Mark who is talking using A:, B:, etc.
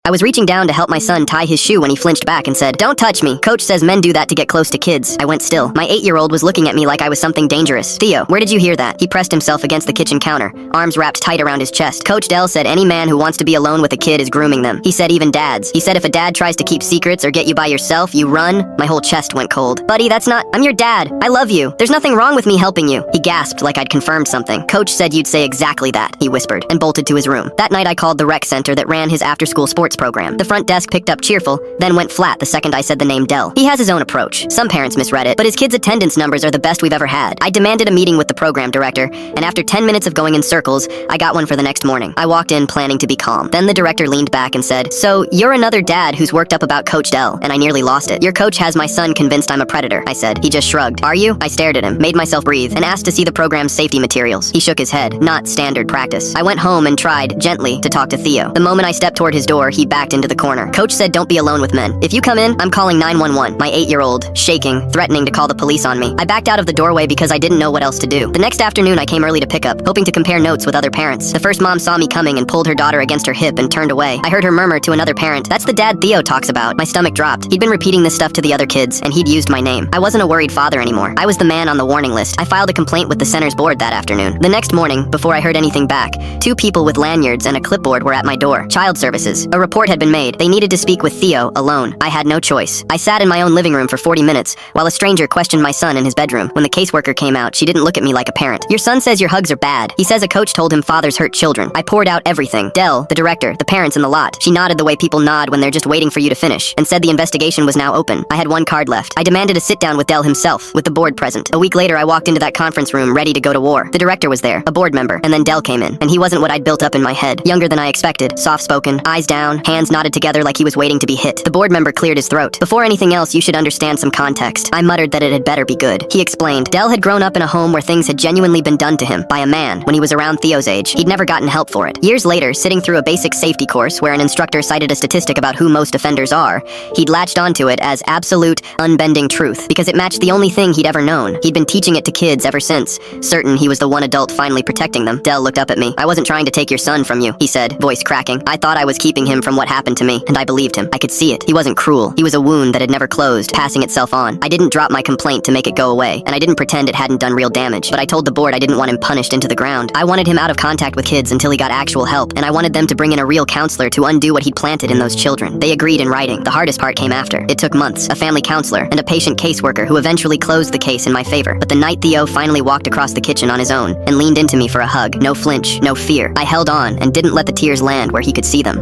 A: I was reaching down to help my son tie his shoe when he flinched back and said, "Don't touch me. Coach says men do that to get close to kids." I went still. My 8-year-old was looking at me like I was something dangerous. "Theo, where did you hear that?" He pressed himself against the kitchen counter, arms wrapped tight around his chest. "Coach Dell said any man who wants to be alone with a kid is grooming them. He said even dads. He said if a dad tries to keep secrets or get you by yourself, you run." My whole chest went cold. "Buddy, that's not... I'm your dad. I love you. There's nothing wrong with me helping you." He gasped like I'd confirmed something. "Coach said you'd say exactly that," he whispered, and bolted to his room. That night I called the rec center that ran his after-school sports program. The front desk picked up cheerful, then went flat the second I said the name Dell. He has his own approach. Some parents misread it, but his kids' attendance numbers are the best we've ever had. I demanded a meeting with the program director, and after 10 minutes of going in circles, I got one for the next morning. I walked in planning to be calm. Then the director leaned back and said, "So, you're another dad who's worked up about Coach Dell," and I nearly lost it. "Your coach has my son convinced I'm a predator," I said. He just shrugged. "Are you?" I stared at him, made myself breathe, and asked to see the program's safety materials. He shook his head. "Not standard practice." I went home and tried, gently, to talk to Theo. The moment I stepped toward his door, he backed into the corner. "Coach said don't be alone with men. If you come in, I'm calling 911. My 8-year-old, shaking, threatening to call the police on me. I backed out of the doorway because I didn't know what else to do. The next afternoon, I came early to pick up, hoping to compare notes with other parents. The first mom saw me coming and pulled her daughter against her hip and turned away. I heard her murmur to another parent, "That's the dad Theo talks about." My stomach dropped. He'd been repeating this stuff to the other kids, and he'd used my name. I wasn't a worried father anymore. I was the man on the warning list. I filed a complaint with the center's board that afternoon. The next morning, before I heard anything back, 2 people with lanyards and a clipboard were at my door. Child services. A report had been made. They needed to speak with Theo alone. I had no choice. I sat in my own living room for 40 minutes, while a stranger questioned my son in his bedroom. When the caseworker came out, she didn't look at me like a parent. "Your son says your hugs are bad. He says a coach told him fathers hurt children." I poured out everything. Dell, the director, the parents in the lot. She nodded the way people nod when they're just waiting for you to finish, and said the investigation was now open. I had one card left. I demanded a sit-down with Dell himself, with the board present. A week later, I walked into that conference room, ready to go to war. The director was there, a board member, and then Dell came in, and he wasn't what I'd built up in my head. Younger than I expected, soft-spoken, eyes down, hands knotted together like he was waiting to be hit. The board member cleared his throat. "Before anything else, you should understand some context." I muttered that it had better be good. He explained. Dell had grown up in a home where things had genuinely been done to him by a man when he was around Theo's age. He'd never gotten help for it. Years later, sitting through a basic safety course where an instructor cited a statistic about who most offenders are, he'd latched onto it as absolute, unbending truth because it matched the only thing he'd ever known. He'd been teaching it to kids ever since, certain he was the one adult finally protecting them. Dell looked up at me. "I wasn't trying to take your son from you," he said, voice cracking. "I thought I was keeping him from what happened to me, and I believed him. I could see it. He wasn't cruel. He was a wound that had never closed, passing itself on. I didn't drop my complaint to make it go away, and I didn't pretend it hadn't done real damage, but I told the board I didn't want him punished into the ground. I wanted him out of contact with kids until he got actual help, and I wanted them to bring in a real counselor to undo what he'd planted in those children." They agreed in writing. The hardest part came after. It took months, a family counselor, and a patient caseworker who eventually closed the case in my favor. But the night Theo finally walked across the kitchen on his own and leaned into me for a hug, no flinch, no fear. I held on and didn't let the tears land where he could see them.